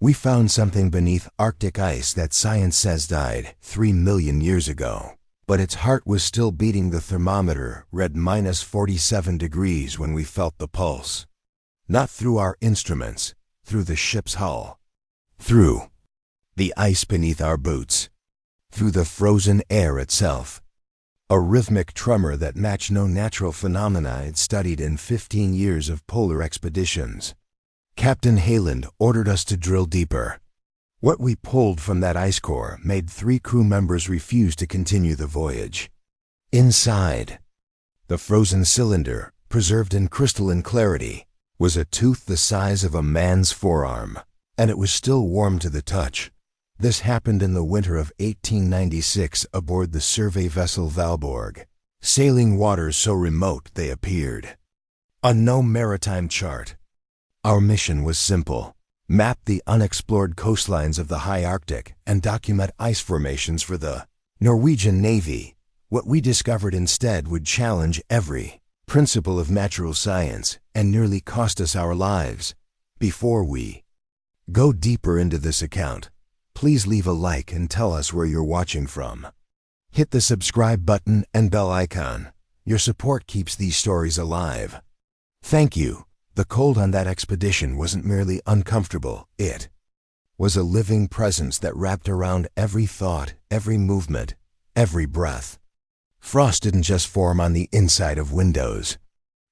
We found something beneath Arctic ice that science says died 3 million years ago. But its heart was still beating. The thermometer read -47 degrees when we felt the pulse. Not through our instruments, through the ship's hull. Through the ice beneath our boots. Through the frozen air itself. A rhythmic tremor that matched no natural phenomena I'd studied in 15 years of polar expeditions. Captain Hayland ordered us to drill deeper. What we pulled from that ice core made 3 crew members refuse to continue the voyage. Inside, the frozen cylinder, preserved in crystalline clarity, was a tooth the size of a man's forearm, and it was still warm to the touch. This happened in the winter of 1896 aboard the survey vessel Valborg, sailing waters so remote they appeared on no maritime chart. Our mission was simple: map the unexplored coastlines of the high Arctic and document ice formations for the Norwegian Navy. What we discovered instead would challenge every principle of natural science and nearly cost us our lives. Before we go deeper into this account, please leave a like and tell us where you're watching from. Hit the subscribe button and bell icon. Your support keeps these stories alive. Thank you. The cold on that expedition wasn't merely uncomfortable, it was a living presence that wrapped around every thought, every movement, every breath. Frost didn't just form on the inside of windows.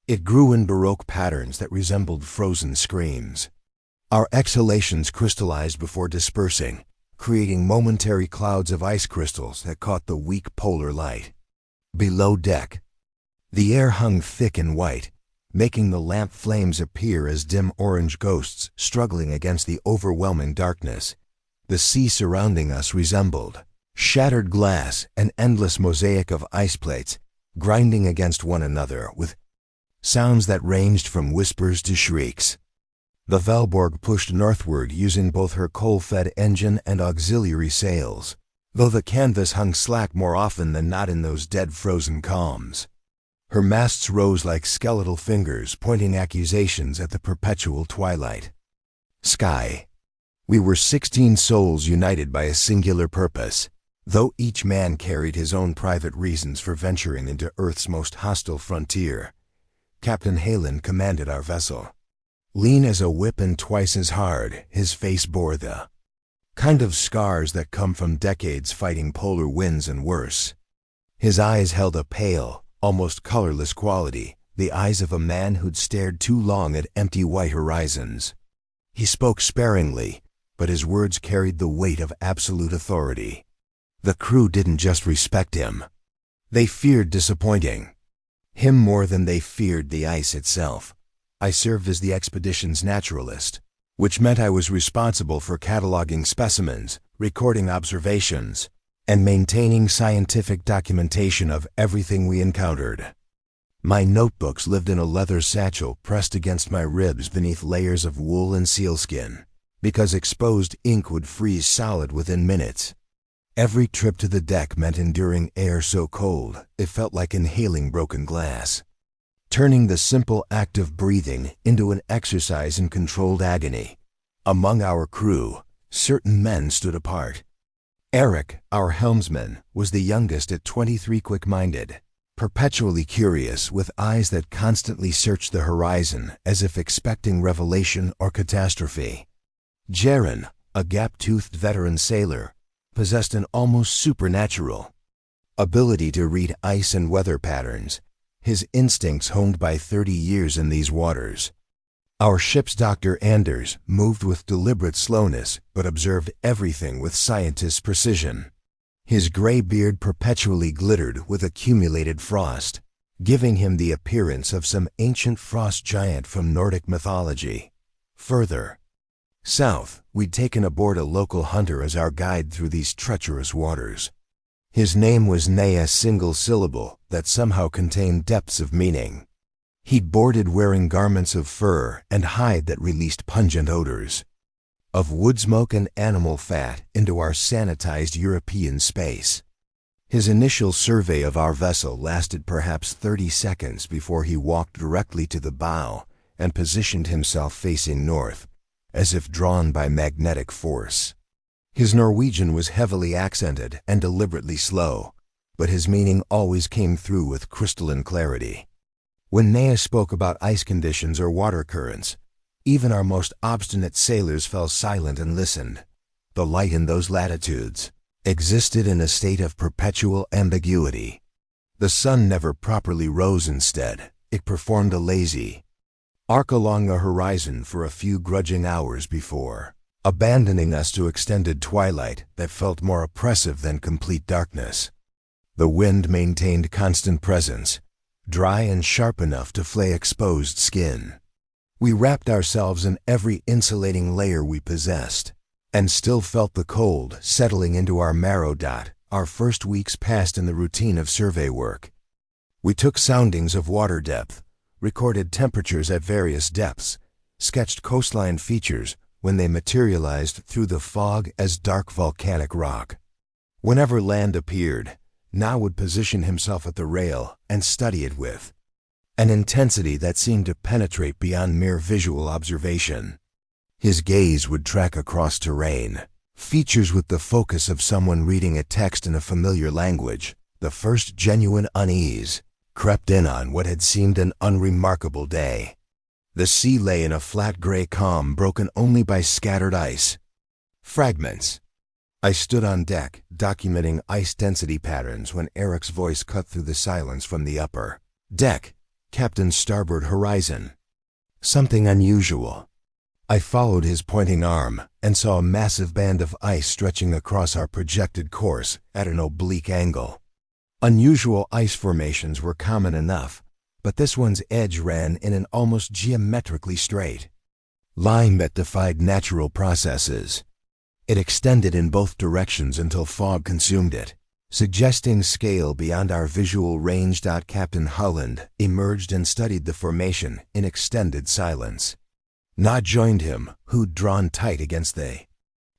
It grew in Baroque patterns that resembled frozen screams. Our exhalations crystallized before dispersing, creating momentary clouds of ice crystals that caught the weak polar light. Below deck, the air hung thick and white, making the lamp flames appear as dim orange ghosts struggling against the overwhelming darkness. The sea surrounding us resembled shattered glass, an endless mosaic of ice plates, grinding against one another with sounds that ranged from whispers to shrieks. The Valborg pushed northward using both her coal-fed engine and auxiliary sails, though the canvas hung slack more often than not in those dead frozen calms. Her masts rose like skeletal fingers pointing accusations at the perpetual twilight sky. We were 16 souls united by a singular purpose, though each man carried his own private reasons for venturing into Earth's most hostile frontier. Captain Hayland commanded our vessel. Lean as a whip and twice as hard, his face bore the kind of scars that come from decades fighting polar winds and worse. His eyes held a pale, almost colorless quality, the eyes of a man who'd stared too long at empty white horizons. He spoke sparingly, but his words carried the weight of absolute authority. The crew didn't just respect him. They feared disappointing him more than they feared the ice itself. I served as the expedition's naturalist, which meant I was responsible for cataloging specimens, recording observations, and maintaining scientific documentation of everything we encountered. My notebooks lived in a leather satchel pressed against my ribs beneath layers of wool and sealskin, because exposed ink would freeze solid within minutes. Every trip to the deck meant enduring air so cold it felt like inhaling broken glass, turning the simple act of breathing into an exercise in controlled agony. Among our crew, certain men stood apart. Eric, our helmsman, was the youngest at 23, quick-minded, perpetually curious, with eyes that constantly searched the horizon as if expecting revelation or catastrophe. Jaren, a gap-toothed veteran sailor, possessed an almost supernatural ability to read ice and weather patterns, his instincts honed by 30 years in these waters. Our ship's Dr. Anders moved with deliberate slowness but observed everything with scientist's precision. His gray beard perpetually glittered with accumulated frost, giving him the appearance of some ancient frost giant from Nordic mythology. Further south, we'd taken aboard a local hunter as our guide through these treacherous waters. His name was Nay, a single syllable that somehow contained depths of meaning. He'd boarded wearing garments of fur and hide that released pungent odors of wood smoke and animal fat into our sanitized European space. His initial survey of our vessel lasted perhaps 30 seconds before he walked directly to the bow and positioned himself facing north, as if drawn by magnetic force. His Norwegian was heavily accented and deliberately slow, but his meaning always came through with crystalline clarity. When Nea spoke about ice conditions or water currents, even our most obstinate sailors fell silent and listened. The light in those latitudes existed in a state of perpetual ambiguity. The sun never properly rose. Instead, it performed a lazy arc along the horizon for a few grudging hours before abandoning us to extended twilight that felt more oppressive than complete darkness. The wind maintained constant presence, dry and sharp enough to flay exposed skin. We wrapped ourselves in every insulating layer we possessed, and still felt the cold settling into our marrow. Our first weeks passed in the routine of survey work. We took soundings of water depth, recorded temperatures at various depths, sketched coastline features when they materialized through the fog as dark volcanic rock. Whenever land appeared, Na would position himself at the rail and study it with an intensity that seemed to penetrate beyond mere visual observation. His gaze would track across terrain, features with the focus of someone reading a text in a familiar language. The first genuine unease crept in on what had seemed an unremarkable day. The sea lay in a flat gray calm broken only by scattered ice fragments. I stood on deck, documenting ice density patterns when Eric's voice cut through the silence from the upper deck. Captain's starboard horizon. Something unusual. I followed his pointing arm and saw a massive band of ice stretching across our projected course at an oblique angle. Unusual ice formations were common enough, but this one's edge ran in an almost geometrically straight line that defied natural processes. It extended in both directions until fog consumed it, suggesting scale beyond our visual range. Captain Holland emerged and studied the formation in extended silence. Na joined him, who'd drawn tight against the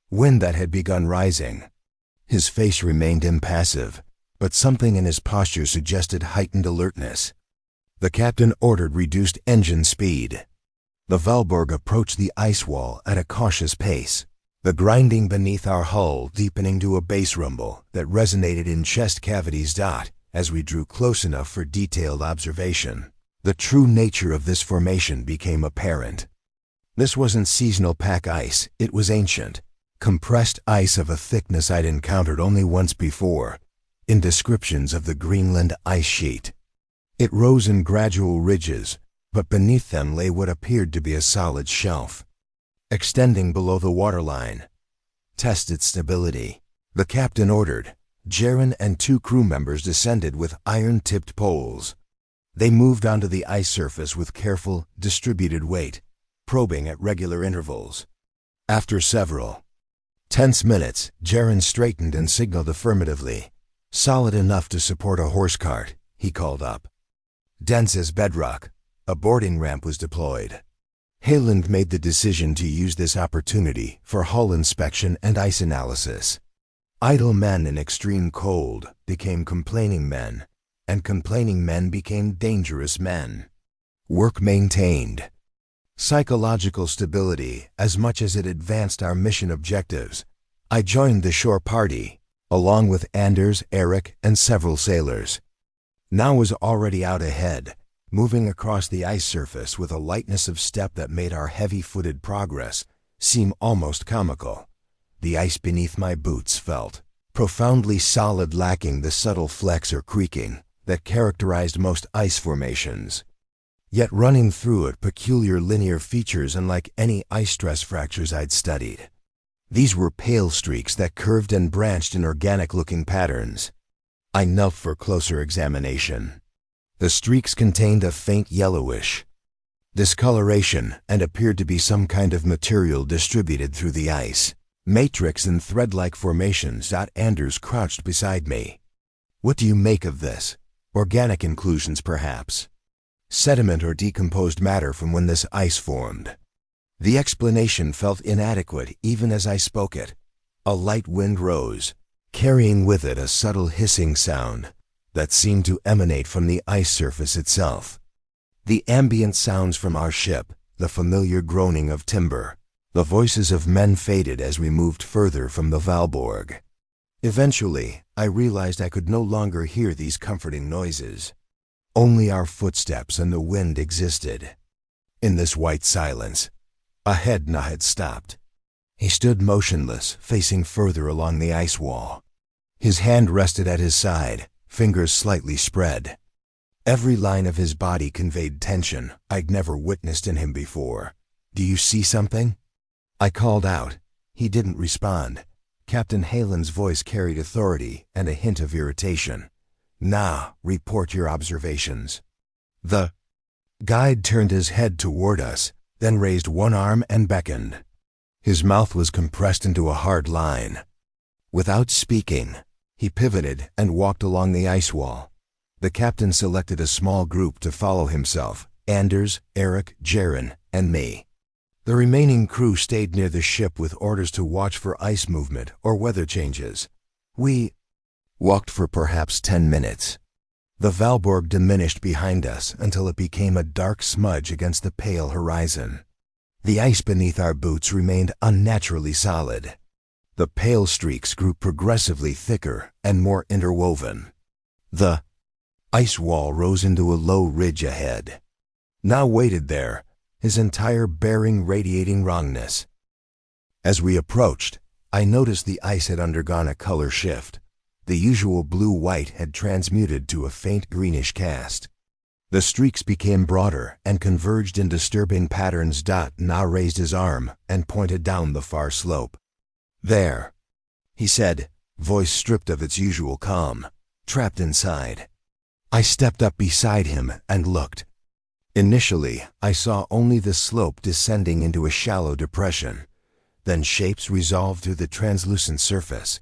wind that had begun rising. His face remained impassive, but something in his posture suggested heightened alertness. The captain ordered reduced engine speed. The Valborg approached the ice wall at a cautious pace, the grinding beneath our hull deepening to a bass rumble that resonated in chest cavities. As we drew close enough for detailed observation, the true nature of this formation became apparent. This wasn't seasonal pack ice, it was ancient, compressed ice of a thickness I'd encountered only once before, in descriptions of the Greenland ice sheet. It rose in gradual ridges, but beneath them lay what appeared to be a solid shelf, extending below the waterline. Test its stability, the captain ordered. Jaren and 2 crew members descended with iron-tipped poles. They moved onto the ice surface with careful, distributed weight, probing at regular intervals. After several tense minutes, Jaren straightened and signaled affirmatively. Solid enough to support a horse cart, he called up. Dense as bedrock, a boarding ramp was deployed. Hayland made the decision to use this opportunity for hull inspection and ice analysis. Idle men in extreme cold became complaining men, and complaining men became dangerous men. Work maintained psychological stability as much as it advanced our mission objectives. I joined the shore party, along with Anders, Eric, and several sailors. Na was already out ahead, moving across the ice surface with a lightness of step that made our heavy-footed progress seem almost comical. The ice beneath my boots felt profoundly solid, lacking the subtle flex or creaking that characterized most ice formations, yet running through it peculiar linear features unlike any ice stress fractures I'd studied. These were pale streaks that curved and branched in organic-looking patterns. I knelt for closer examination. The streaks contained a faint yellowish discoloration and appeared to be some kind of material distributed through the ice. Matrix and thread-like formations. Anders crouched beside me. What do you make of this? Organic inclusions, perhaps? Sediment or decomposed matter from when this ice formed? The explanation felt inadequate even as I spoke it. A light wind rose, carrying with it a subtle hissing sound that seemed to emanate from the ice surface itself. The ambient sounds from our ship, the familiar groaning of timber, The voices of men faded as we moved further from the Valborg. Eventually, I realized I could no longer hear these comforting noises. Only our footsteps and the wind existed. In this white silence, Ahedna had stopped. He stood motionless, facing further along the ice wall. His hand rested at his side, fingers slightly spread. Every line of his body conveyed tension I'd never witnessed in him before. "Do you see something?" I called out. He didn't respond. Captain Halen's voice carried authority and a hint of irritation. "Nah, report your observations." The guide turned his head toward us, then raised one arm and beckoned. His mouth was compressed into a hard line. Without speaking, he pivoted and walked along the ice wall. The captain selected a small group to follow himself: Anders, Eric, Jaren, and me. The remaining crew stayed near the ship with orders to watch for ice movement or weather changes. We walked for perhaps 10 minutes. The Valborg diminished behind us until it became a dark smudge against the pale horizon. The ice beneath our boots remained unnaturally solid. The pale streaks grew progressively thicker and more interwoven. The ice wall rose into a low ridge ahead. Now waited there, his entire bearing radiating wrongness. As we approached, I noticed the ice had undergone a color shift. The usual blue-white had transmuted to a faint greenish cast. The streaks became broader and converged in disturbing patterns. Na raised his arm and pointed down the far slope. "There," he said, voice stripped of its usual calm, "trapped inside." I stepped up beside him and looked. Initially, I saw only the slope descending into a shallow depression. Then shapes resolved through the translucent surface.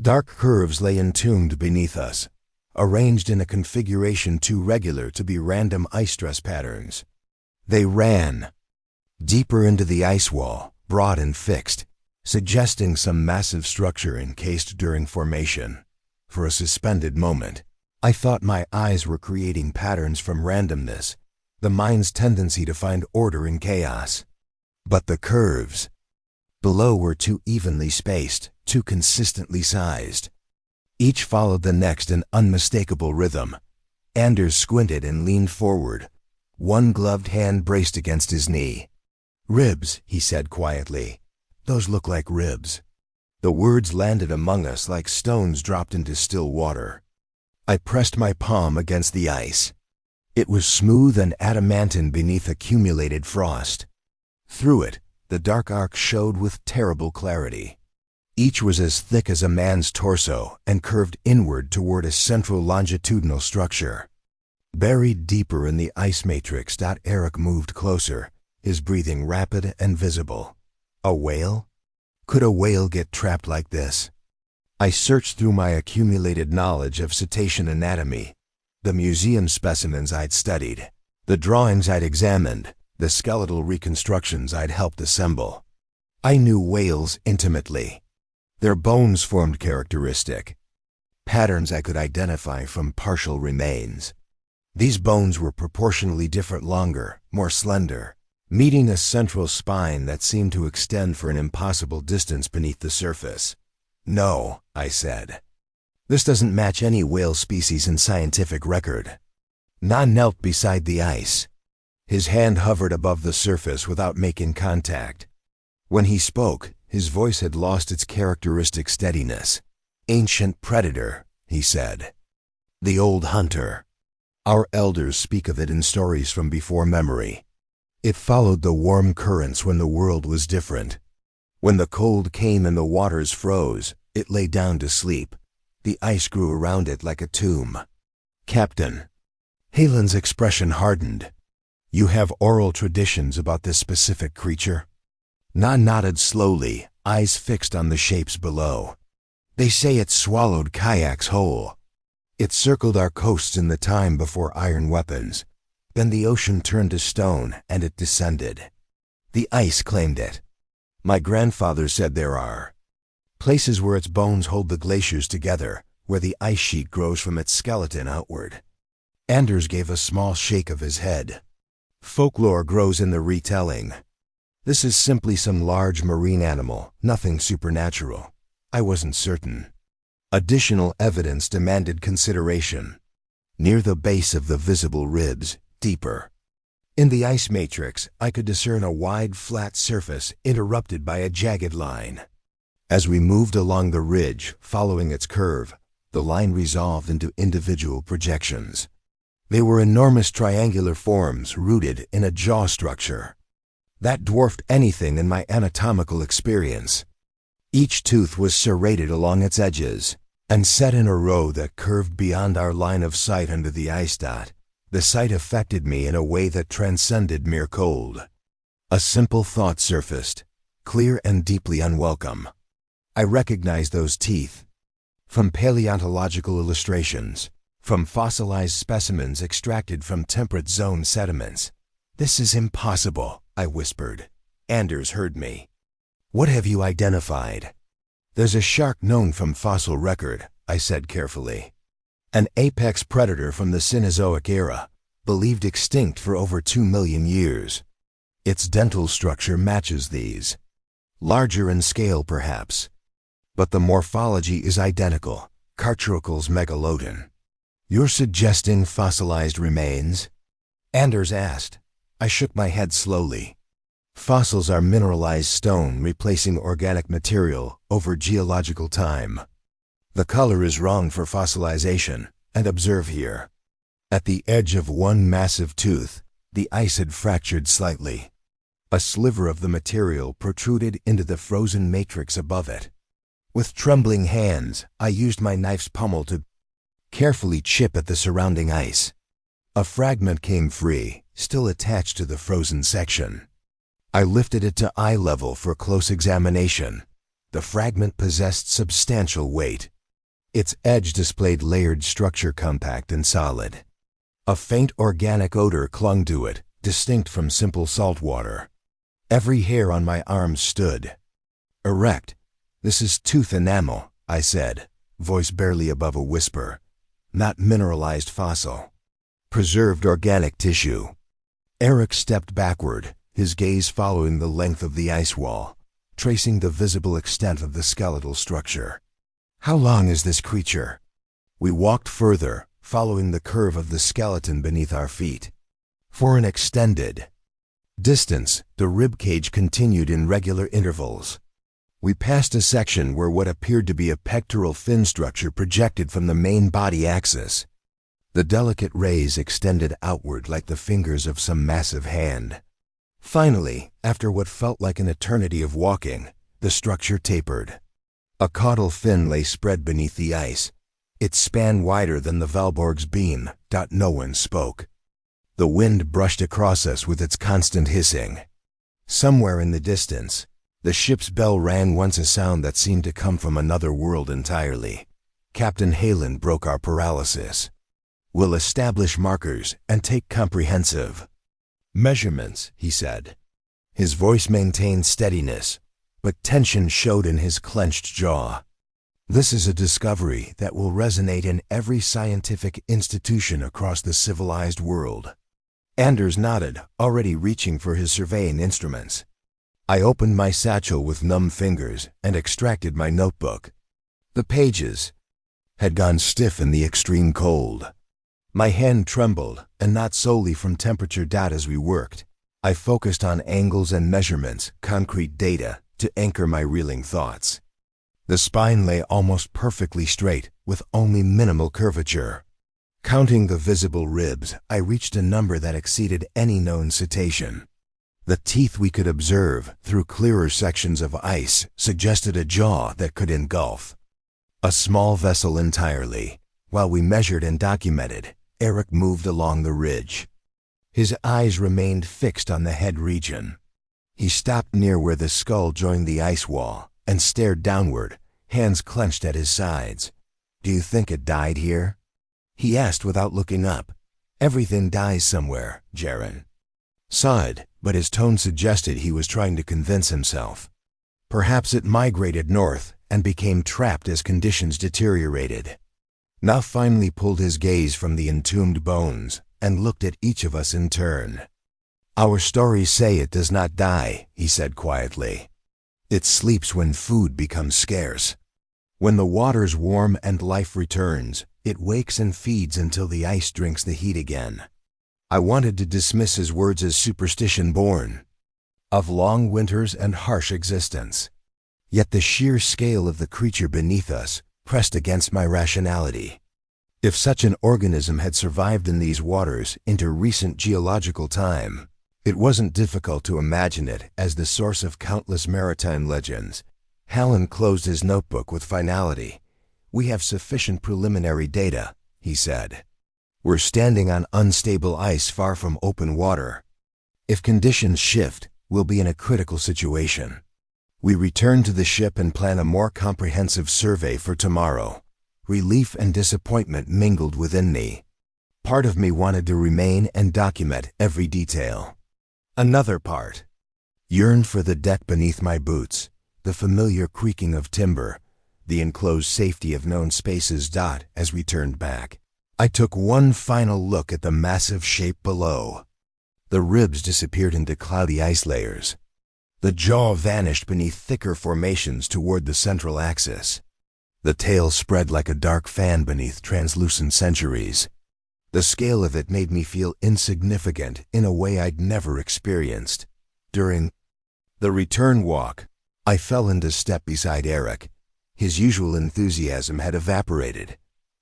Dark curves lay entombed beneath us, arranged in a configuration too regular to be random ice stress patterns. They ran deeper into the ice wall, broad and fixed, suggesting some massive structure encased during formation. For a suspended moment, I thought my eyes were creating patterns from randomness, the mind's tendency to find order in chaos. But the curves below were too evenly spaced, too consistently sized. Each followed the next in unmistakable rhythm. Anders squinted and leaned forward. One gloved hand braced against his knee. "Ribs," he said quietly. "Those look like ribs." The words landed among us like stones dropped into still water. I pressed my palm against the ice. It was smooth and adamantine beneath accumulated frost. Through it, the dark arc showed with terrible clarity. Each was as thick as a man's torso and curved inward toward a central longitudinal structure. Buried deeper in the ice matrix. Eric moved closer, his breathing rapid and visible. A whale? Could a whale get trapped like this? I searched through my accumulated knowledge of cetacean anatomy, the museum specimens I'd studied, the drawings I'd examined, the skeletal reconstructions I'd helped assemble. I knew whales intimately. Their bones formed characteristic patterns I could identify from partial remains. These bones were proportionally different, longer, more slender, meeting a central spine that seemed to extend for an impossible distance beneath the surface. "No," I said. "This doesn't match any whale species in scientific record." Na knelt beside the ice. His hand hovered above the surface without making contact. When he spoke, his voice had lost its characteristic steadiness. "Ancient predator," he said. "The old hunter. Our elders speak of it in stories from before memory. It followed the warm currents when the world was different. When the cold came and the waters froze, it lay down to sleep. The ice grew around it like a tomb." "Captain." Halen's expression hardened. "You have oral traditions about this specific creature?" Na nodded slowly, eyes fixed on the shapes below. "They say it swallowed kayaks whole. It circled our coasts in the time before iron weapons. Then the ocean turned to stone and it descended. The ice claimed it. My grandfather said there are places where its bones hold the glaciers together, where the ice sheet grows from its skeleton outward." Anders gave a small shake of his head. "Folklore grows in the retelling. This is simply some large marine animal, nothing supernatural. I wasn't certain. Additional evidence demanded consideration. Near the base of the visible ribs, deeper. In the ice matrix, I could discern a wide, flat surface interrupted by a jagged line. As we moved along the ridge, following its curve, the line resolved into individual projections. They were enormous triangular forms rooted in a jaw structure that dwarfed anything in my anatomical experience. Each tooth was serrated along its edges and set in a row that curved beyond our line of sight under the ice dot. The sight affected me in a way that transcended mere cold. A simple thought surfaced, clear and deeply unwelcome. I recognized those teeth. From paleontological illustrations, from fossilized specimens extracted from temperate zone sediments. "This is impossible," I whispered. Anders heard me. "What have you identified?" "There's a shark known from fossil record," I said carefully. An apex predator from the Cenozoic era, believed extinct for over 2 million years. Its dental structure matches these. Larger in scale, perhaps. But the morphology is identical. Cartrocles Megalodon. "You're suggesting fossilized remains?" Anders asked. I shook my head slowly. Fossils are mineralized stone replacing organic material over geological time. The color is wrong for fossilization, and observe here. At the edge of one massive tooth, the ice had fractured slightly. A sliver of the material protruded into the frozen matrix above it. With trembling hands, I used my knife's pommel to carefully chip at the surrounding ice. A fragment came free, still attached to the frozen section. I lifted it to eye level for close examination. The fragment possessed substantial weight. Its edge displayed layered structure, compact and solid. A faint organic odor clung to it, distinct from simple salt water. Every hair on my arm stood erect. "This is tooth enamel," I said, voice barely above a whisper. "Not mineralized fossil. Preserved organic tissue." Eric stepped backward, his gaze following the length of the ice wall, tracing the visible extent of the skeletal structure. "How long is this creature?" We walked further, following the curve of the skeleton beneath our feet. For an extended distance, the ribcage continued in regular intervals. We passed a section where what appeared to be a pectoral fin structure projected from the main body axis. The delicate rays extended outward like the fingers of some massive hand. Finally, after what felt like an eternity of walking, the structure tapered. A caudal fin lay spread beneath the ice, its span wider than the Valborg's beam. No one spoke. The wind brushed across us with its constant hissing. Somewhere in the distance, the ship's bell rang once, a sound that seemed to come from another world entirely. Captain Halen broke our paralysis. "We'll establish markers and take comprehensive measurements," he said. His voice maintained steadiness, but tension showed in his clenched jaw. "This is a discovery that will resonate in every scientific institution across the civilized world." Anders nodded, already reaching for his surveying instruments. I opened my satchel with numb fingers and extracted my notebook. The pages had gone stiff in the extreme cold. My hand trembled, and not solely from temperature. As we worked, I focused on angles and measurements, concrete data, to anchor my reeling thoughts. The spine lay almost perfectly straight, with only minimal curvature. Counting the visible ribs, I reached a number that exceeded any known cetacean. The teeth we could observe through clearer sections of ice suggested a jaw that could engulf a small vessel entirely. While we measured and documented, Eric moved along the ridge. His eyes remained fixed on the head region. He stopped near where the skull joined the ice wall and stared downward, hands clenched at his sides. "Do you think it died here?" he asked without looking up. "Everything dies somewhere, Jaren." Sighed, but his tone suggested he was trying to convince himself. Perhaps it migrated north and became trapped as conditions deteriorated. Now finally pulled his gaze from the entombed bones and looked at each of us in turn. Our stories say it does not die, he said quietly. It sleeps when food becomes scarce. When the water's warm and life returns, it wakes and feeds until the ice drinks the heat again. I wanted to dismiss his words as superstition born of long winters and harsh existence. Yet the sheer scale of the creature beneath us pressed against my rationality. If such an organism had survived in these waters into recent geological time, it wasn't difficult to imagine it as the source of countless maritime legends. Hallen closed his notebook with finality. We have sufficient preliminary data, he said. We're standing on unstable ice far from open water. If conditions shift, we'll be in a critical situation. We return to the ship and plan a more comprehensive survey for tomorrow. Relief and disappointment mingled within me. Part of me wanted to remain and document every detail. Another part yearned for the deck beneath my boots, the familiar creaking of timber, the enclosed safety of known spaces. As we turned back, I took one final look at the massive shape below. The ribs disappeared into cloudy ice layers. The jaw vanished beneath thicker formations toward the central axis. The tail spread like a dark fan beneath translucent centuries. The scale of it made me feel insignificant in a way I'd never experienced. During the return walk, I fell into step beside Eric. His usual enthusiasm had evaporated.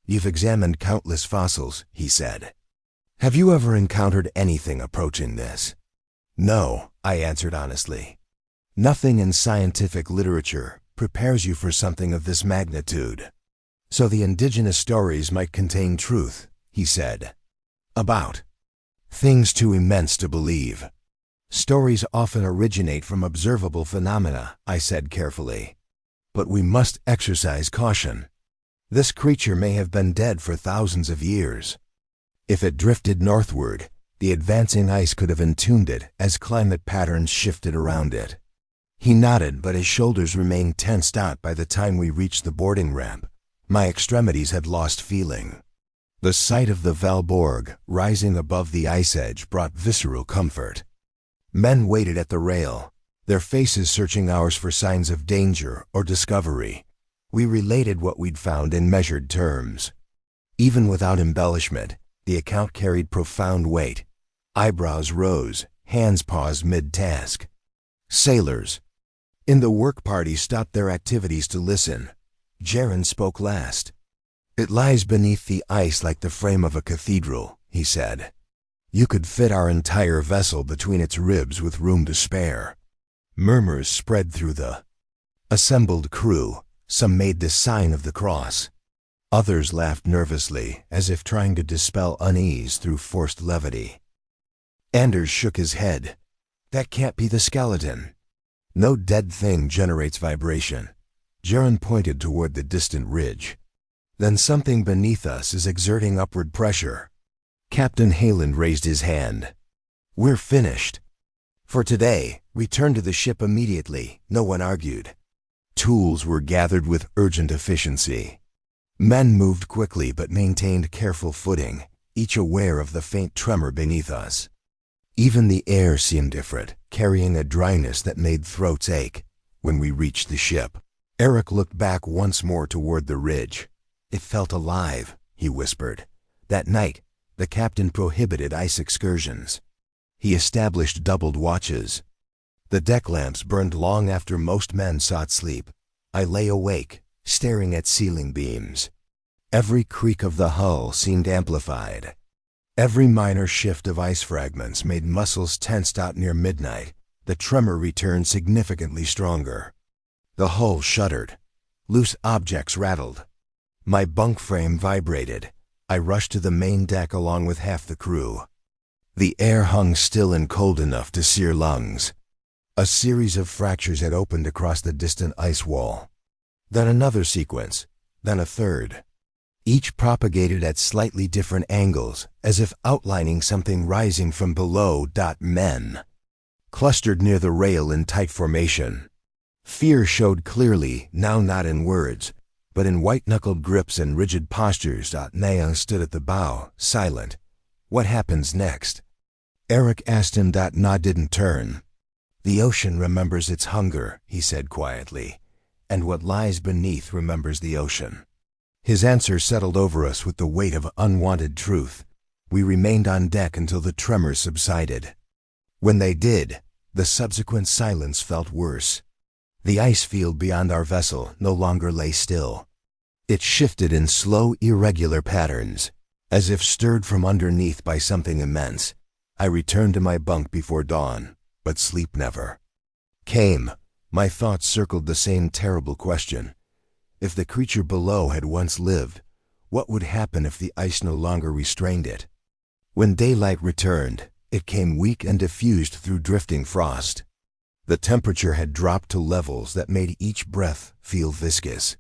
You've examined countless fossils, he said. Have you ever encountered anything approaching this? No, I answered honestly. Nothing in scientific literature prepares you for something of this magnitude. So the indigenous stories might contain truth, he said. About things too immense to believe. Stories often originate from observable phenomena, I said carefully. But we must exercise caution. This creature may have been dead for thousands of years. If it drifted northward, the advancing ice could have entombed it as climate patterns shifted around it. He nodded, but his shoulders remained tensed out by the time we reached the boarding ramp. My extremities had lost feeling. The sight of the Valborg rising above the ice edge brought visceral comfort. Men waited at the rail, their faces searching ours for signs of danger or discovery. We related what we'd found in measured terms. Even without embellishment, the account carried profound weight. Eyebrows rose, hands paused mid-task. Sailors in the work party stopped their activities to listen. Jaren spoke last. It lies beneath the ice like the frame of a cathedral, he said. You could fit our entire vessel between its ribs with room to spare. Murmurs spread through the assembled crew. Some made the sign of the cross. Others laughed nervously, as if trying to dispel unease through forced levity. Anders shook his head. That can't be the skeleton. No dead thing generates vibration. Jaren pointed toward the distant ridge. Then something beneath us is exerting upward pressure. Captain Hayland raised his hand. We're finished. For today, return to the ship immediately, no one argued. Tools were gathered with urgent efficiency. Men moved quickly but maintained careful footing, each aware of the faint tremor beneath us. Even the air seemed different, carrying a dryness that made throats ache. When we reached the ship, Eric looked back once more toward the ridge. It felt alive, he whispered. That night, the captain prohibited ice excursions. He established doubled watches. The deck lamps burned long after most men sought sleep. I lay awake, staring at ceiling beams. Every creak of the hull seemed amplified. Every minor shift of ice fragments made muscles tensed out near midnight. The tremor returned significantly stronger. The hull shuddered. Loose objects rattled. My bunk frame vibrated. I rushed to the main deck along with half the crew. The air hung still and cold enough to sear lungs. A series of fractures had opened across the distant ice wall. Then another sequence, then a third. Each propagated at slightly different angles, as if outlining something rising from below. Men clustered near the rail in tight formation. Fear showed clearly, now not in words, but in white-knuckled grips and rigid postures. Naya stood at the bow, silent. What happens next? Eric asked him. Nod didn't turn. The ocean remembers its hunger, he said quietly, and what lies beneath remembers the ocean. His answer settled over us with the weight of unwanted truth. We remained on deck until the tremors subsided. When they did, the subsequent silence felt worse. The ice field beyond our vessel no longer lay still. It shifted in slow, irregular patterns, as if stirred from underneath by something immense. I returned to my bunk before dawn, but sleep never came. My thoughts circled the same terrible question. If the creature below had once lived, what would happen if the ice no longer restrained it? When daylight returned, it came weak and diffused through drifting frost. The temperature had dropped to levels that made each breath feel viscous.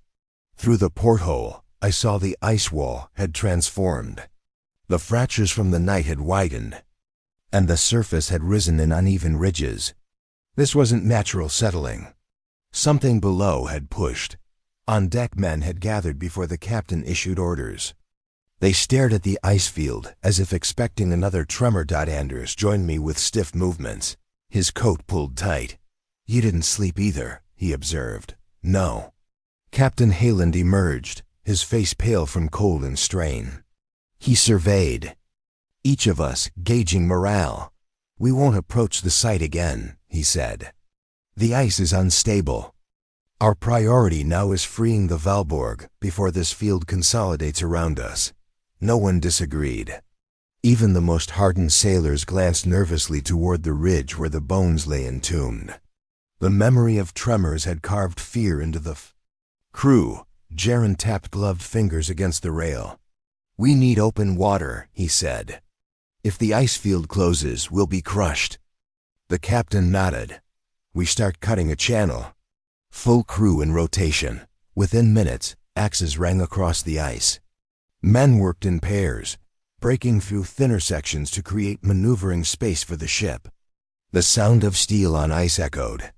Through the porthole, I saw the ice wall had transformed. The fractures from the night had widened, and the surface had risen in uneven ridges. This wasn't natural settling. Something below had pushed. On deck, men had gathered before the captain issued orders. They stared at the ice field as if expecting another tremor. Anders joined me with stiff movements, his coat pulled tight. You didn't sleep either, he observed. No. Captain Hayland emerged, his face pale from cold and strain. He surveyed each of us, gauging morale. We won't approach the site again, he said. The ice is unstable. Our priority now is freeing the Valborg before this field consolidates around us. No one disagreed. Even the most hardened sailors glanced nervously toward the ridge where the bones lay entombed. The memory of tremors had carved fear into the crew. Jaren tapped gloved fingers against the rail. We need open water, he said. If the ice field closes, we'll be crushed. The captain nodded. We start cutting a channel. Full crew in rotation. Within minutes, axes rang across the ice. Men worked in pairs, breaking through thinner sections to create maneuvering space for the ship. The sound of steel on ice echoed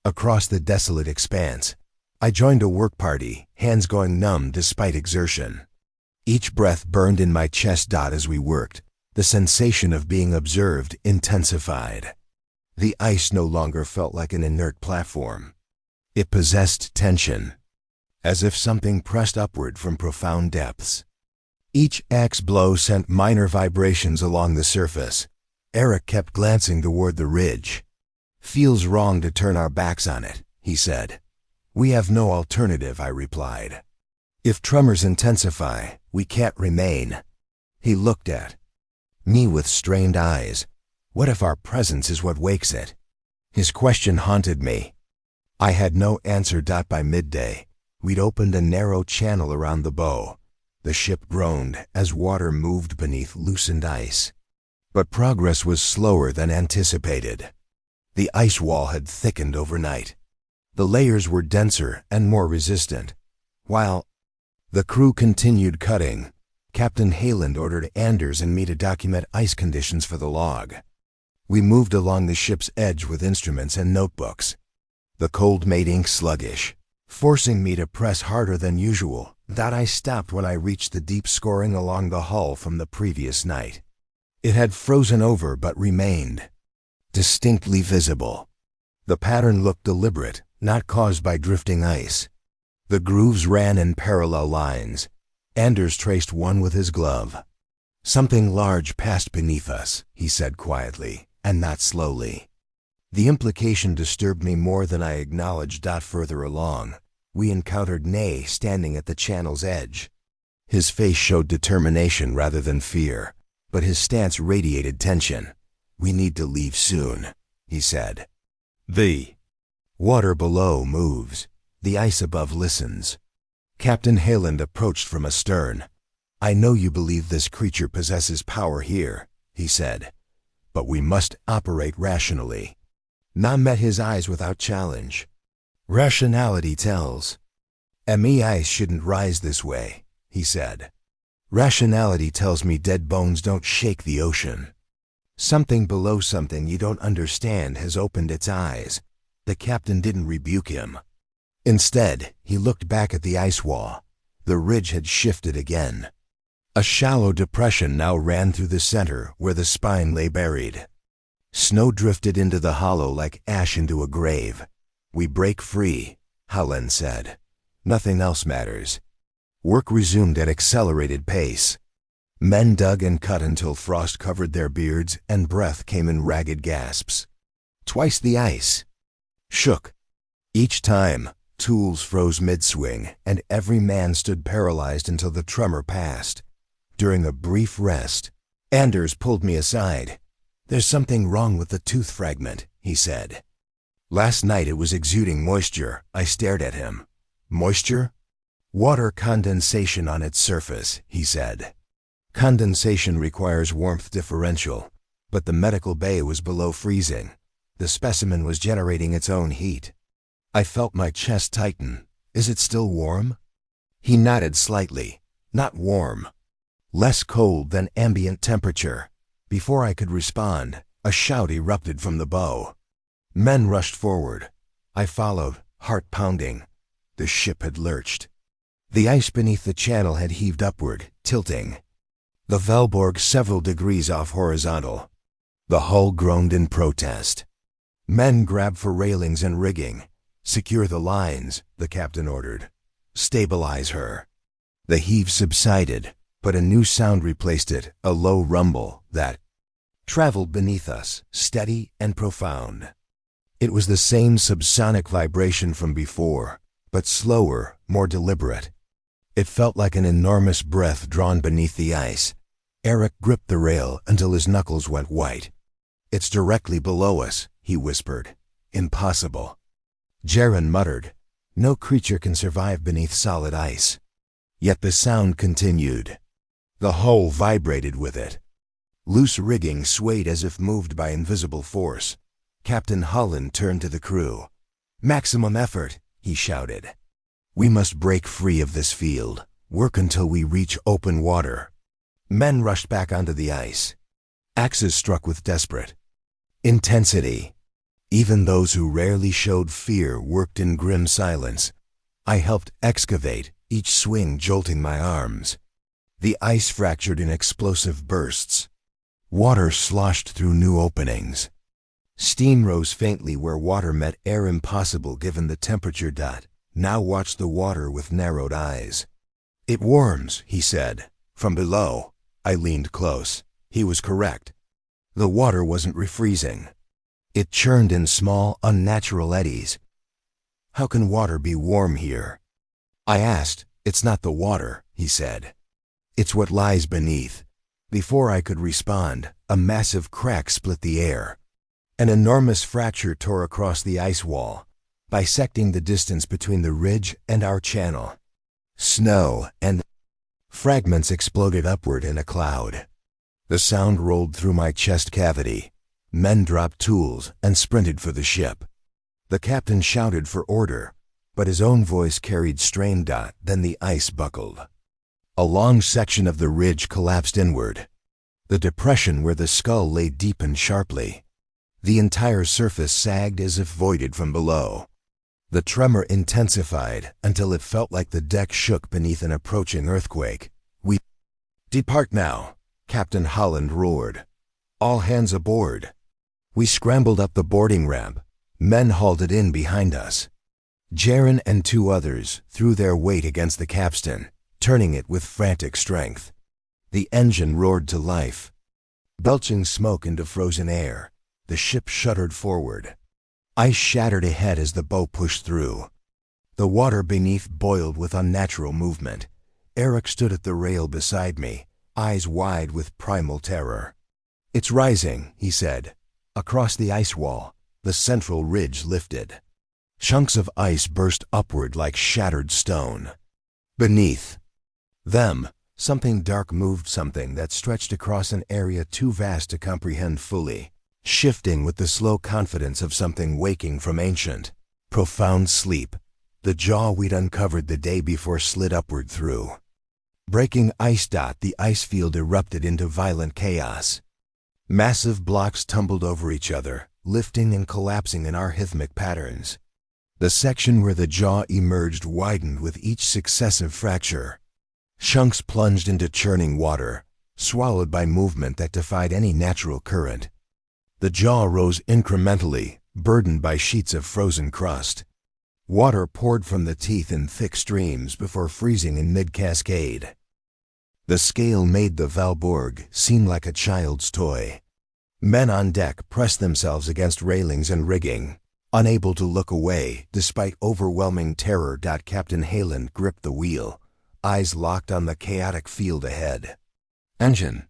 across the desolate expanse. I joined a work party, hands going numb despite exertion. Each breath burned in my chest. As we worked, the sensation of being observed intensified. The ice no longer felt like an inert platform. It possessed tension, as if something pressed upward from profound depths. Each axe blow sent minor vibrations along the surface. Eric kept glancing toward the ridge. Feels wrong to turn our backs on it, he said. We have no alternative, I replied. If tremors intensify, we can't remain. He looked at me with strained eyes. What if our presence is what wakes it? His question haunted me. I had no answer. By midday, we'd opened a narrow channel around the bow. The ship groaned as water moved beneath loosened ice. But progress was slower than anticipated. The ice wall had thickened overnight. The layers were denser and more resistant. While the crew continued cutting, Captain Hayland ordered Anders and me to document ice conditions for the log. We moved along the ship's edge with instruments and notebooks. The cold made ink sluggish, forcing me to press harder than usual. I stopped when I reached the deep scoring along the hull from the previous night. It had frozen over but remained distinctly visible. The pattern looked deliberate, not caused by drifting ice. The grooves ran in parallel lines. Anders traced one with his glove. Something large passed beneath us, he said quietly, and not slowly. The implication disturbed me more than I acknowledged. Further along, we encountered Nay standing at the channel's edge. His face showed determination rather than fear, but his stance radiated tension. We need to leave soon, he said. The water below moves. The ice above listens. Captain Hayland approached from astern. I know you believe this creature possesses power here, he said, but we must operate rationally. Na met his eyes without challenge. Rationality tells me ice shouldn't rise this way, he said. Rationality tells me dead bones don't shake the ocean. Something below something you don't understand has opened its eyes. The captain didn't rebuke him. Instead, he looked back at the ice wall. The ridge had shifted again. A shallow depression now ran through the center where the spine lay buried. Snow drifted into the hollow like ash into a grave. "We break free," Helen said. "Nothing else matters." Work resumed at accelerated pace. Men dug and cut until frost covered their beards and breath came in ragged gasps. Twice the ice shook. Each time, tools froze mid-swing, and every man stood paralyzed until the tremor passed. During a brief rest, Anders pulled me aside. "There's something wrong with the tooth fragment," he said. "Last night it was exuding moisture." I stared at him. "Moisture?" "Water condensation on its surface," he said. "Condensation requires warmth differential, but the medical bay was below freezing. The specimen was generating its own heat." I felt my chest tighten. "Is it still warm?" He nodded slightly. "Not warm. Less cold than ambient temperature." Before I could respond, a shout erupted from the bow. Men rushed forward. I followed, heart pounding. The ship had lurched. The ice beneath the channel had heaved upward, tilting. The Valborg several degrees off horizontal. The hull groaned in protest. Men grabbed for railings and rigging. "Secure the lines," the captain ordered. "Stabilize her." The heave subsided, but a new sound replaced it, a low rumble that traveled beneath us, steady and profound. It was the same subsonic vibration from before, but slower, more deliberate. It felt like an enormous breath drawn beneath the ice. Eric gripped the rail until his knuckles went white. "It's directly below us," he whispered. "Impossible." Jaren muttered, "No creature can survive beneath solid ice." Yet the sound continued. The hull vibrated with it. Loose rigging swayed as if moved by invisible force. Captain Holland turned to the crew. "Maximum effort," he shouted. "We must break free of this field. Work until we reach open water." Men rushed back onto the ice. Axes struck with desperate intensity. Even those who rarely showed fear worked in grim silence. I helped excavate, each swing jolting my arms. The ice fractured in explosive bursts. Water sloshed through new openings. Steam rose faintly where water met air, impossible given the temperature. Now watched the water with narrowed eyes. "It warms," he said. "From below." I leaned close. He was correct. The water wasn't refreezing. It churned in small, unnatural eddies. "How can water be warm here?" I asked. "It's not the water," he said. "It's what lies beneath." Before I could respond, a massive crack split the air. An enormous fracture tore across the ice wall, bisecting the distance between the ridge and our channel. Snow and fragments exploded upward in a cloud. The sound rolled through my chest cavity. Men dropped tools and sprinted for the ship. The captain shouted for order, but his own voice carried strain. Then the ice buckled. A long section of the ridge collapsed inward. The depression where the skull lay deepened sharply. The entire surface sagged as if voided from below. The tremor intensified until it felt like the deck shook beneath an approaching earthquake. "We depart now," Captain Holland roared. "All hands aboard." We scrambled up the boarding ramp. Men hauled it in behind us. Jaren and two others threw their weight against the capstan, turning it with frantic strength. The engine roared to life. Belching smoke into frozen air, the ship shuddered forward. Ice shattered ahead as the boat pushed through. The water beneath boiled with unnatural movement. Eric stood at the rail beside me, eyes wide with primal terror. "It's rising," he said. Across the ice wall, the central ridge lifted. Chunks of ice burst upward like shattered stone. Beneath them, something dark moved, something that stretched across an area too vast to comprehend fully, shifting with the slow confidence of something waking from ancient, profound sleep. The jaw we'd uncovered the day before slid upward through. Breaking ice. The ice field erupted into violent chaos. Massive blocks tumbled over each other, lifting and collapsing in arrhythmic patterns. The section where the jaw emerged widened with each successive fracture. Chunks plunged into churning water, swallowed by movement that defied any natural current. The jaw rose incrementally, burdened by sheets of frozen crust. Water poured from the teeth in thick streams before freezing in mid-cascade. The scale made the Valborg seem like a child's toy. Men on deck pressed themselves against railings and rigging, unable to look away despite overwhelming terror. Captain Halen gripped the wheel, eyes locked on the chaotic field ahead. "Engine.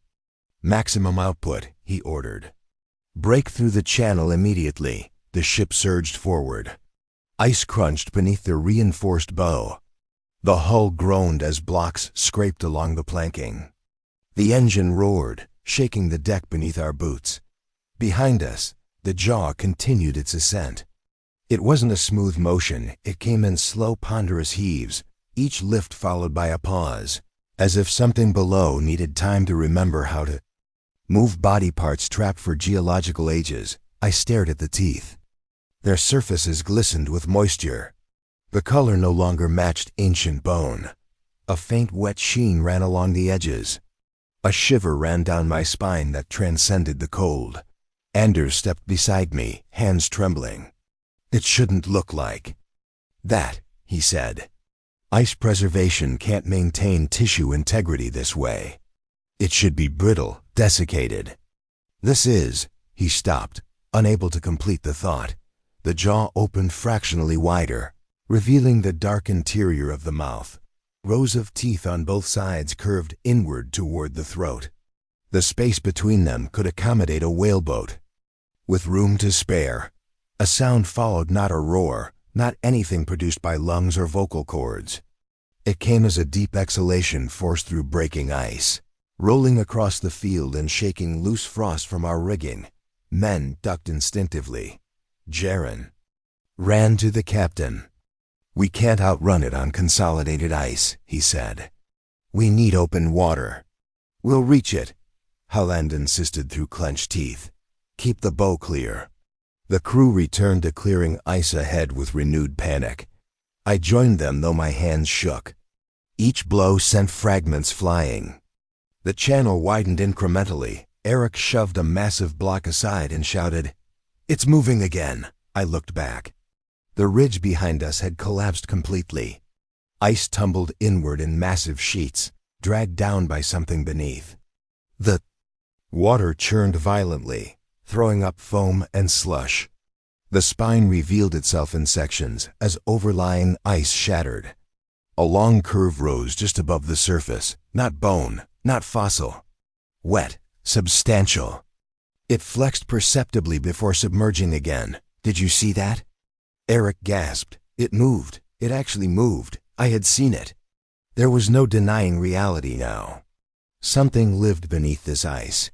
Maximum output," he ordered. "Break through the channel immediately." The ship surged forward. Ice crunched beneath the reinforced bow. The hull groaned as blocks scraped along the planking. The engine roared, shaking the deck beneath our boots. Behind us, the jaw continued its ascent. It wasn't a smooth motion. It came in slow, ponderous heaves, each lift followed by a pause, as if something below needed time to remember how to move. Body parts trapped for geological ages. I stared at the teeth. Their surfaces glistened with moisture. The color no longer matched ancient bone. A faint wet sheen ran along the edges. A shiver ran down my spine that transcended the cold. Anders stepped beside me, hands trembling. "It shouldn't look like that," he said. "Ice preservation can't maintain tissue integrity this way. It should be brittle, desiccated." "This is..." He stopped, unable to complete the thought. The jaw opened fractionally wider, revealing the dark interior of the mouth. Rows of teeth on both sides curved inward toward the throat. The space between them could accommodate a whaleboat. With room to spare. A sound followed, not a roar, not anything produced by lungs or vocal cords. It came as a deep exhalation forced through breaking ice, rolling across the field and shaking loose frost from our rigging. Men ducked instinctively. Jaren ran to the captain. "We can't outrun it on consolidated ice," he said. "We need open water." "We'll reach it," Haaland insisted through clenched teeth. "Keep the bow clear." The crew returned to clearing ice ahead with renewed panic. I joined them, though my hands shook. Each blow sent fragments flying. The channel widened incrementally. Eric shoved a massive block aside and shouted, "It's moving again." I looked back. The ridge behind us had collapsed completely. Ice tumbled inward in massive sheets, dragged down by something beneath. The water churned violently, throwing up foam and slush. The spine revealed itself in sections as overlying ice shattered. A long curve rose just above the surface, not bone, not fossil. Wet, substantial. It flexed perceptibly before submerging again. "Did you see that?" Eric gasped. "It moved. It actually moved. I had seen it." There was no denying reality now. Something lived beneath this ice.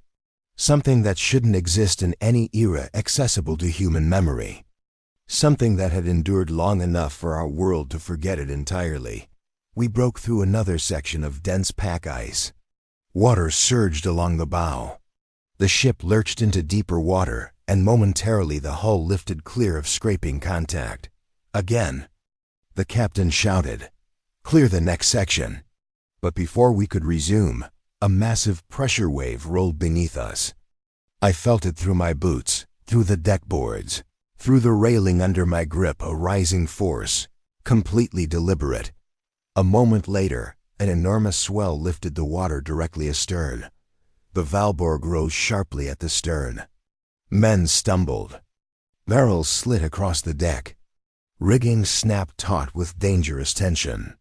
Something that shouldn't exist in any era accessible to human memory. Something that had endured long enough for our world to forget it entirely. We broke through another section of dense pack ice. Water surged along the bow. The ship lurched into deeper water, and momentarily the hull lifted clear of scraping contact. Again. The captain shouted, "Clear the next section." But before we could resume, a massive pressure wave rolled beneath us. I felt it through my boots, through the deck boards, through the railing under my grip, a rising force, completely deliberate. A moment later, an enormous swell lifted the water directly astern. The Valborg rose sharply at the stern. Men stumbled. Barrels slid across the deck. Rigging snapped taut with dangerous tension.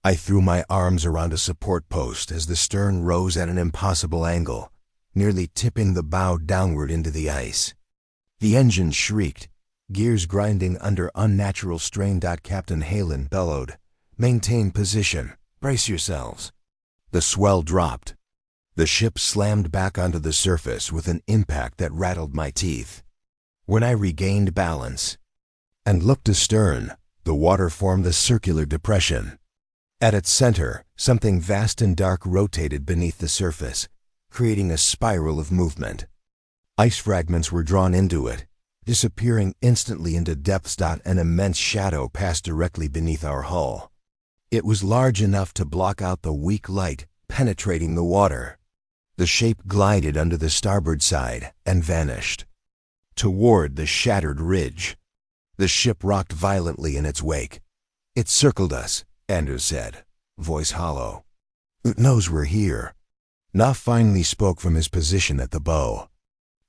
I threw my arms around a support post as the stern rose at an impossible angle, nearly tipping the bow downward into the ice. The engine shrieked, gears grinding under unnatural strain. Captain Halen bellowed, "Maintain position. Brace yourselves." The swell dropped. The ship slammed back onto the surface with an impact that rattled my teeth. When I regained balance and looked astern, the water formed a circular depression. At its center, something vast and dark rotated beneath the surface, creating a spiral of movement. Ice fragments were drawn into it, disappearing instantly into depths. An immense shadow passed directly beneath our hull. It was large enough to block out the weak light penetrating the water. The shape glided under the starboard side and vanished toward the shattered ridge. The ship rocked violently in its wake. "It circled us," Anders said, voice hollow. "It knows we're here." Na finally spoke from his position at the bow.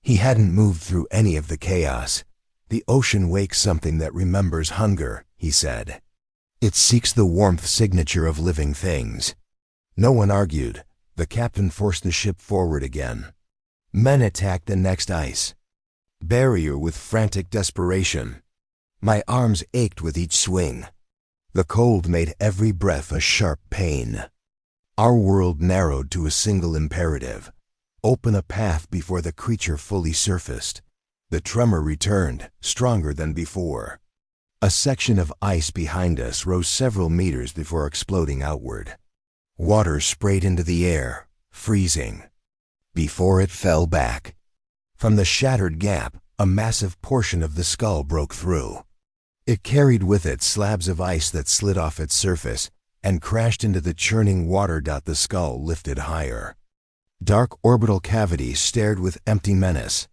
He hadn't moved through any of the chaos. "The ocean wakes something that remembers hunger," he said. "It seeks the warmth signature of living things." No one argued. The captain forced the ship forward again. Men attacked the next ice barrier with frantic desperation. My arms ached with each swing. The cold made every breath a sharp pain. Our world narrowed to a single imperative: open a path before the creature fully surfaced. The tremor returned, stronger than before. A section of ice behind us rose several meters before exploding outward. Water sprayed into the air, freezing, before it fell back. From the shattered gap, a massive portion of the skull broke through. It carried with it slabs of ice that slid off its surface and crashed into the churning water. The skull lifted higher. Dark orbital cavities stared with empty menace.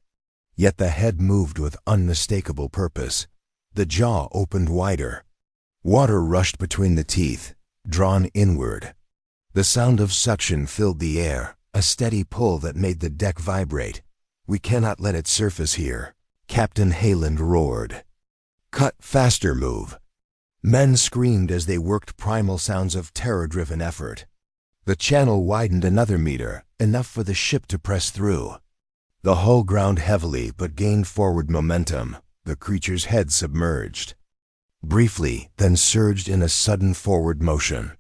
Yet the head moved with unmistakable purpose. The jaw opened wider. Water rushed between the teeth, drawn inward. The sound of suction filled the air, a steady pull that made the deck vibrate. "We cannot let it surface here," Captain Hayland roared. "Cut, faster move." Men screamed as they worked primal sounds of terror-driven effort. The channel widened another meter, enough for the ship to press through. The hull ground heavily but gained forward momentum. The creature's head submerged briefly, then surged in a sudden forward motion.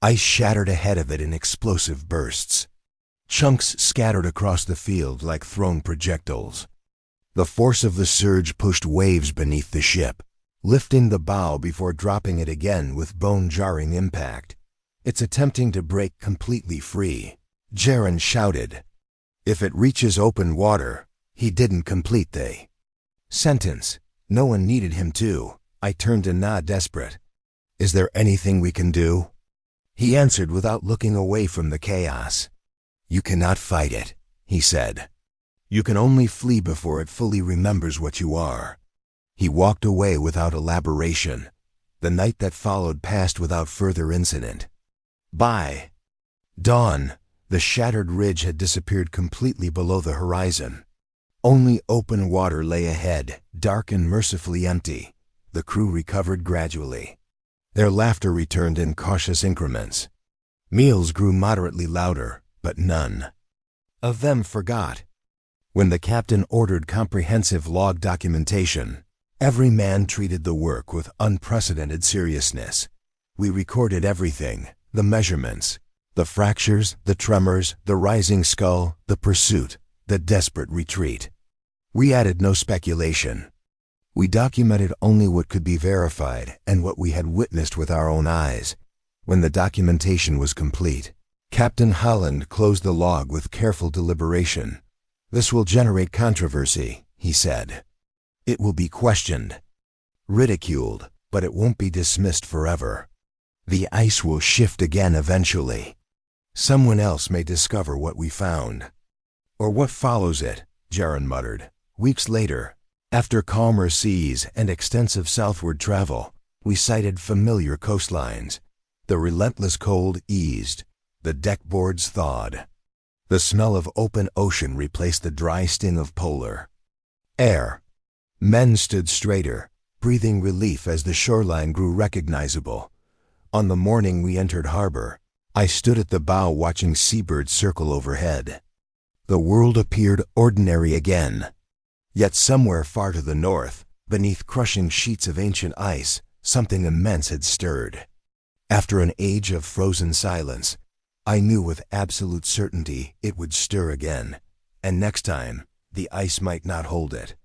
Ice shattered ahead of it in explosive bursts. Chunks scattered across the field like thrown projectiles. The force of the surge pushed waves beneath the ship, lifting the bow before dropping it again with bone-jarring impact. "It's attempting to break completely free," Jaren shouted. "If it reaches open water," he didn't complete the sentence. No one needed him to. I turned to Na, desperate. "Is there anything we can do?" He answered without looking away from the chaos. "You cannot fight it," he said. "You can only flee before it fully remembers what you are." He walked away without elaboration. The night that followed passed without further incident. By dawn, the shattered ridge had disappeared completely below the horizon. Only open water lay ahead, dark and mercifully empty. The crew recovered gradually. Their laughter returned in cautious increments. Meals grew moderately louder, but none of them forgot. When the captain ordered comprehensive log documentation, every man treated the work with unprecedented seriousness. We recorded everything: the measurements, the fractures, the tremors, the rising skull, the pursuit, the desperate retreat. We added no speculation. We documented only what could be verified and what we had witnessed with our own eyes. When the documentation was complete, Captain Holland closed the log with careful deliberation. "This will generate controversy," he said. "It will be questioned, ridiculed, but it won't be dismissed forever. The ice will shift again eventually. Someone else may discover what we found." "Or what follows it," Jaren muttered. Weeks later, after calmer seas and extensive southward travel, we sighted familiar coastlines. The relentless cold eased. The deckboards thawed. The smell of open ocean replaced the dry sting of polar air. Men stood straighter, breathing relief as the shoreline grew recognizable. On the morning we entered harbor, I stood at the bow watching seabirds circle overhead. The world appeared ordinary again. Yet somewhere far to the north, beneath crushing sheets of ancient ice, something immense had stirred. After an age of frozen silence, I knew with absolute certainty it would stir again, and next time, the ice might not hold it.